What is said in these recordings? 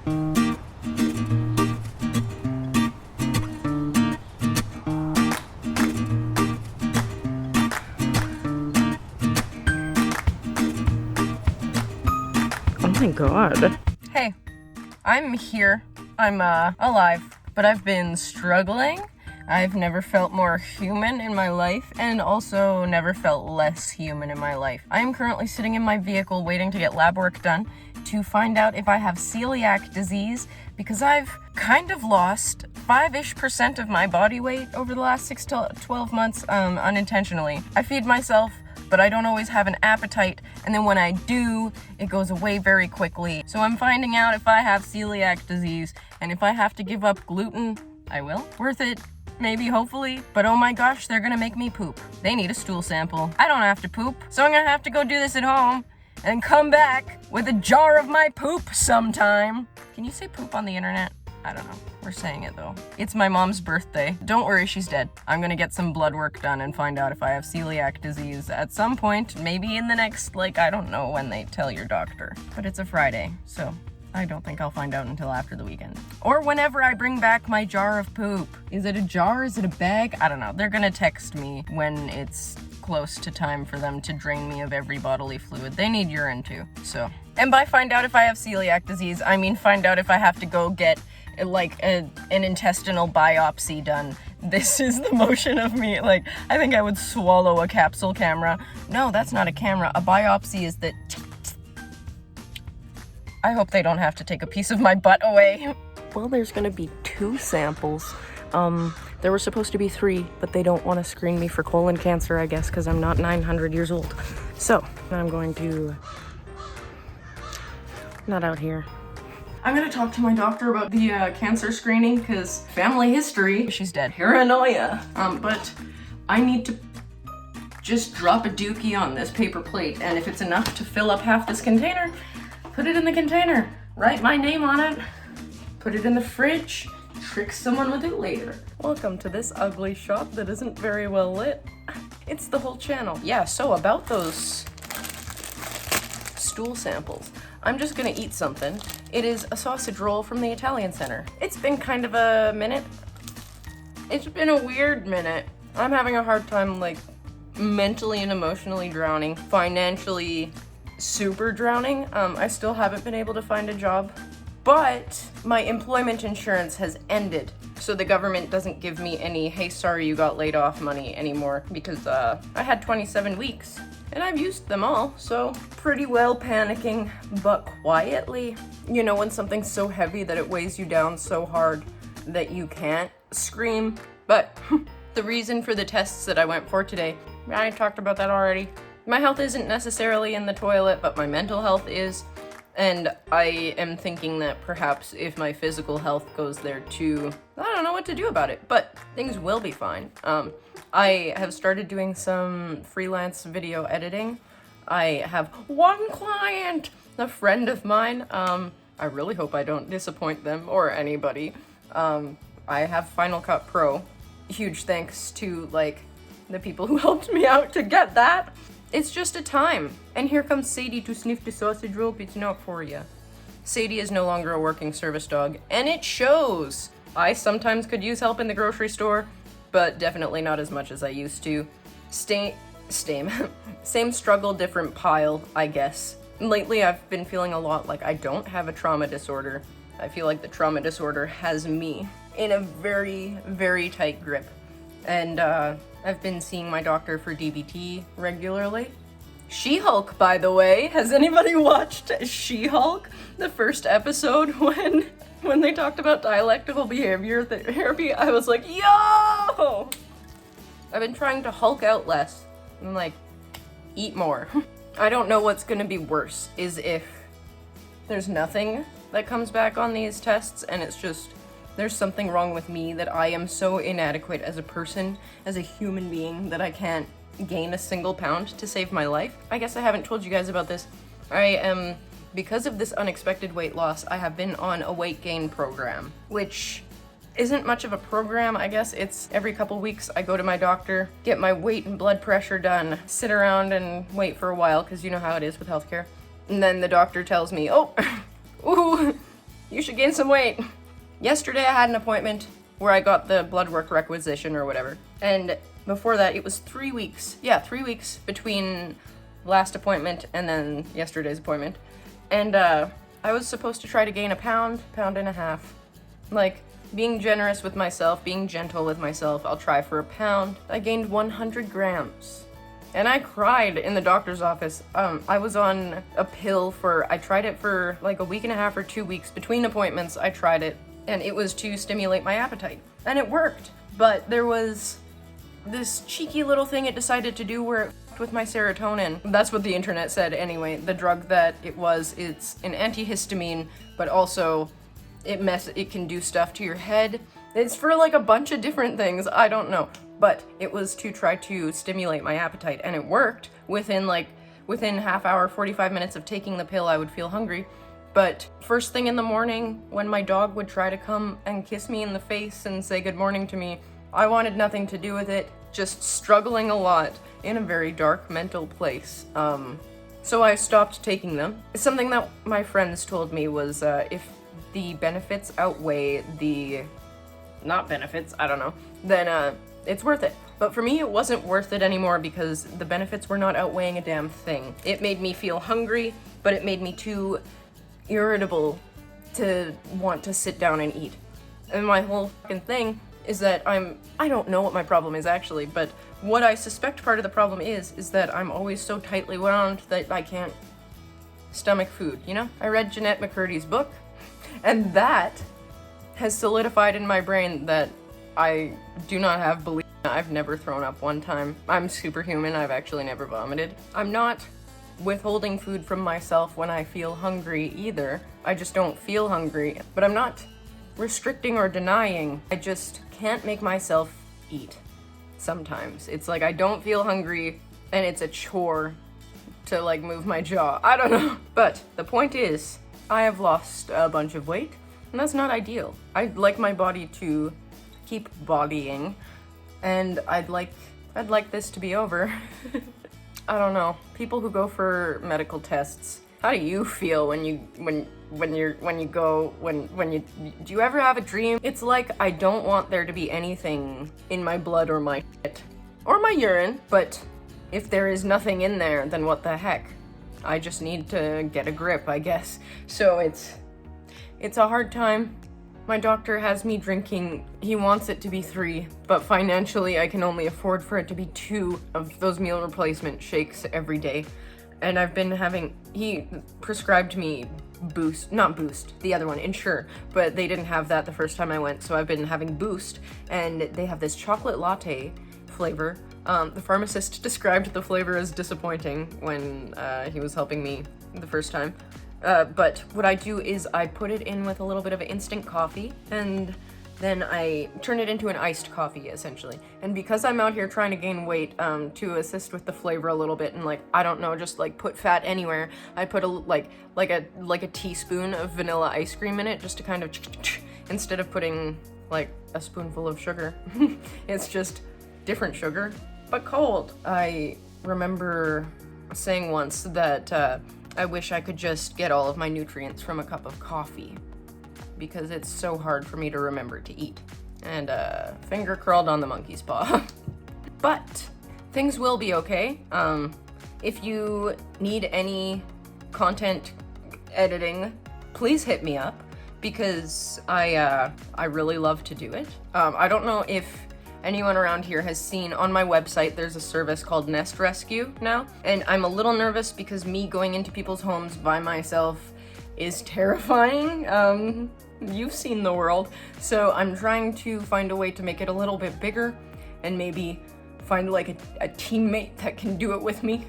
Oh my god. Hey, I'm here. I'm alive, but I've been struggling. I've never felt more human in my life, and also never felt less human in my life. I am currently sitting in my vehicle waiting to get lab work done to find out if I have celiac disease, because I've kind of lost 5-ish% of my body weight over the last 6 to 12 months unintentionally. I feed myself, but I don't always have an appetite, and then when I do, it goes away very quickly. So I'm finding out if I have celiac disease, and if I have to give up gluten, I will. Worth it. Maybe, hopefully, but oh my gosh, they're gonna make me poop. They need a stool sample. I don't have to poop, so I'm gonna have to go do this at home and come back with a jar of my poop sometime. Can you say poop on the internet? I don't know. We're saying it though. It's my mom's birthday. Don't worry, she's dead. I'm gonna get some blood work done and find out if I have celiac disease at some point, maybe in the next, I don't know when they tell your doctor, but it's a Friday, so I don't think I'll find out until after the weekend. Or whenever I bring back my jar of poop. Is it a jar? Is it a bag? I don't know. They're gonna text me when it's close to time for them to drain me of every bodily fluid. They need urine too, so. And by find out if I have celiac disease, I mean find out if I have to go get an intestinal biopsy done. This is the motion of me. I think I would swallow a capsule camera. No, that's not a camera. A biopsy is the I hope they don't have to take a piece of my butt away. Well, there's gonna be 2 samples. There were supposed to be 3, but they don't want to screen me for colon cancer, I guess, because I'm not 900 years old. So, I'm going to... not out here. I'm gonna talk to my doctor about the cancer screening, because family history, she's dead. Paranoia. But I need to just drop a dookie on this paper plate, and if it's enough to fill up half this container, put it in the container, write my name on it, put it in the fridge, trick someone with it later. Welcome to this ugly shop that isn't very well lit. It's the whole channel. Yeah, so about those stool samples, I'm just gonna eat something. It is a sausage roll from the Italian Center. It's been kind of a minute. It's been a weird minute. I'm having a hard time, mentally and emotionally drowning, financially super drowning. I still haven't been able to find a job, but my employment insurance has ended. So the government doesn't give me any, hey, sorry you got laid off money anymore, because I had 27 weeks and I've used them all. So pretty well panicking, but quietly. You know, when something's so heavy that it weighs you down so hard that you can't scream. But the reason for the tests that I went for today, I talked about that already. My health isn't necessarily in the toilet, but my mental health is. And I am thinking that perhaps if my physical health goes there too, I don't know what to do about it, but things will be fine. I have started doing some freelance video editing. I have one client, a friend of mine. I really hope I don't disappoint them or anybody. I have Final Cut Pro. Huge thanks to, the people who helped me out to get that. It's just a time. And here comes Sadie to sniff the sausage rope. It's not for you. Sadie is no longer a working service dog, and it shows. I sometimes could use help in the grocery store, but definitely not as much as I used to. Same struggle, different pile, I guess. Lately, I've been feeling a lot like I don't have a trauma disorder. I feel like the trauma disorder has me in a very, very tight grip. And I've been seeing my doctor for DBT regularly. She-Hulk, by the way. Has anybody watched She-Hulk? The first episode when they talked about dialectical behavior therapy, I was like, yo! I've been trying to Hulk out less. I'm eat more. I don't know what's gonna be worse, is if there's nothing that comes back on these tests and it's just there's something wrong with me, that I am so inadequate as a person, as a human being, that I can't gain a single pound to save my life. I guess I haven't told you guys about this. Because of this unexpected weight loss, I have been on a weight gain program, which isn't much of a program, I guess. It's every couple weeks I go to my doctor, get my weight and blood pressure done, sit around and wait for a while, because you know how it is with healthcare. And then the doctor tells me, oh, ooh, You should gain some weight. Yesterday I had an appointment where I got the blood work requisition or whatever. And before that it was 3 weeks. Yeah, 3 weeks between last appointment and then yesterday's appointment. And I was supposed to try to gain a pound and a half. Like, being generous with myself, being gentle with myself, I'll try for a pound. I gained 100 grams. And I cried in the doctor's office. I was on a pill I tried it for like a week and a half or 2 weeks. Between appointments, I tried it, and it was to stimulate my appetite. And it worked. But there was this cheeky little thing it decided to do where it f***ed with my serotonin. That's what the internet said anyway. The drug that it's an antihistamine, but also it can do stuff to your head. It's for like a bunch of different things, I don't know. But it was to try to stimulate my appetite, and it worked. Within half hour, 45 minutes of taking the pill, I would feel hungry. But first thing in the morning, when my dog would try to come and kiss me in the face and say good morning to me, I wanted nothing to do with it, just struggling a lot in a very dark mental place. So I stopped taking them. Something that my friends told me was if the benefits outweigh the not benefits, I don't know, then it's worth it. But for me, it wasn't worth it anymore because the benefits were not outweighing a damn thing. It made me feel hungry, but it made me too irritable to want to sit down and eat. And my whole fucking thing is that I don't know what my problem is actually, but what I suspect part of the problem is that I'm always so tightly wound that I can't stomach food, you know? I read Jeanette McCurdy's book, and that has solidified in my brain that I do not have bulimia. I've never thrown up one time. I'm superhuman. I've actually never vomited. I'm not withholding food from myself when I feel hungry either. I just don't feel hungry, but I'm not restricting or denying. I just can't make myself eat sometimes. It's like I don't feel hungry and it's a chore to like move my jaw. I don't know. But the point is, I have lost a bunch of weight, and that's not ideal. I'd like my body to keep bodying, and I'd like this to be over. I don't know. People who go for medical tests, how do you feel when you do you ever have a dream? It's like I don't want there to be anything in my blood or my shit or my urine, but if there is nothing in there, then what the heck? I just need to get a grip, I guess. So it's a hard time. My doctor has me drinking, he wants it to be 3, but financially I can only afford for it to be 2 of those meal replacement shakes every day. And he prescribed me not Boost, the other one, Ensure, but they didn't have that the first time I went, so I've been having Boost, and they have this chocolate latte flavor. The pharmacist described the flavor as disappointing when he was helping me the first time. But what I do is I put it in with a little bit of instant coffee, and then I turn it into an iced coffee, essentially. And because I'm out here trying to gain weight, to assist with the flavor a little bit, and like, I don't know, just like put fat anywhere, I put like a teaspoon of vanilla ice cream in it, just to kind of, instead of putting like a spoonful of sugar. It's just different sugar, but cold. I remember saying once that, I wish I could just get all of my nutrients from a cup of coffee, because it's so hard for me to remember to eat. And finger curled on the monkey's paw. But things will be okay. If you need any content editing, please hit me up, because I really love to do it. I don't know if anyone around here has seen on my website, there's a service called Nest Rescue now, and I'm a little nervous because me going into people's homes by myself is terrifying. You've seen the world, so I'm trying to find a way to make it a little bit bigger and maybe find like a teammate that can do it with me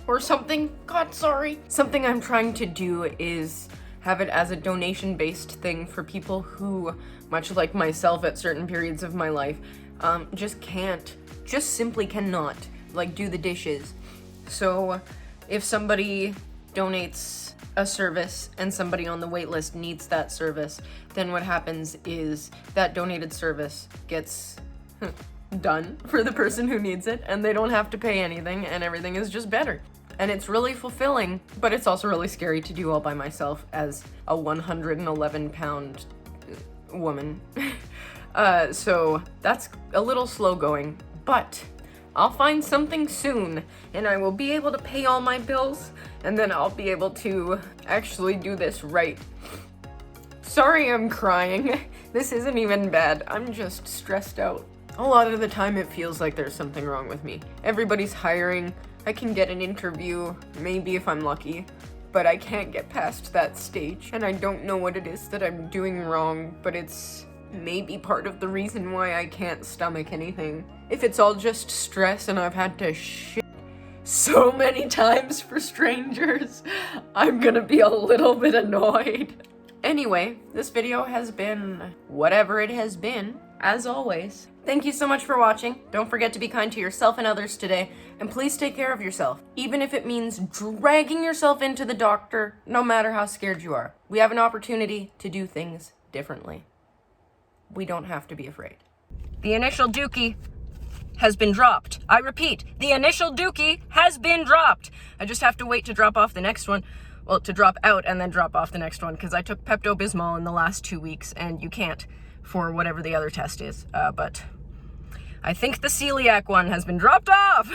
or something. God, sorry. Something I'm trying to do is have it as a donation-based thing for people who, much like myself at certain periods of my life, just simply cannot, like, do the dishes. So if somebody donates a service and somebody on the wait list needs that service, then what happens is that donated service gets done for the person who needs it, and they don't have to pay anything, and everything is just better. and it's really fulfilling, but it's also really scary to do all by myself as a 111-pound woman. So that's a little slow going, but I'll find something soon, and I will be able to pay all my bills, and then I'll be able to actually do this right. Sorry I'm crying. This isn't even bad. I'm just stressed out. A lot of the time it feels like there's something wrong with me. Everybody's hiring. I can get an interview, maybe if I'm lucky, but I can't get past that stage, and I don't know what it is that I'm doing wrong, but it's maybe part of the reason why I can't stomach anything. If it's all just stress and I've had to shit so many times for strangers, I'm gonna be a little bit annoyed. Anyway, this video has been whatever it has been, as always. Thank you so much for watching. Don't forget to be kind to yourself and others today, and please take care of yourself, even if it means dragging yourself into the doctor, no matter how scared you are. We have an opportunity to do things differently. We don't have to be afraid. The initial dookie has been dropped. I repeat, the initial dookie has been dropped. I just have to wait to drop off the next one. Well, to drop out and then drop off the next one, because I took Pepto-Bismol in the last 2 weeks, and you can't for whatever the other test is. But I think the celiac one has been dropped off.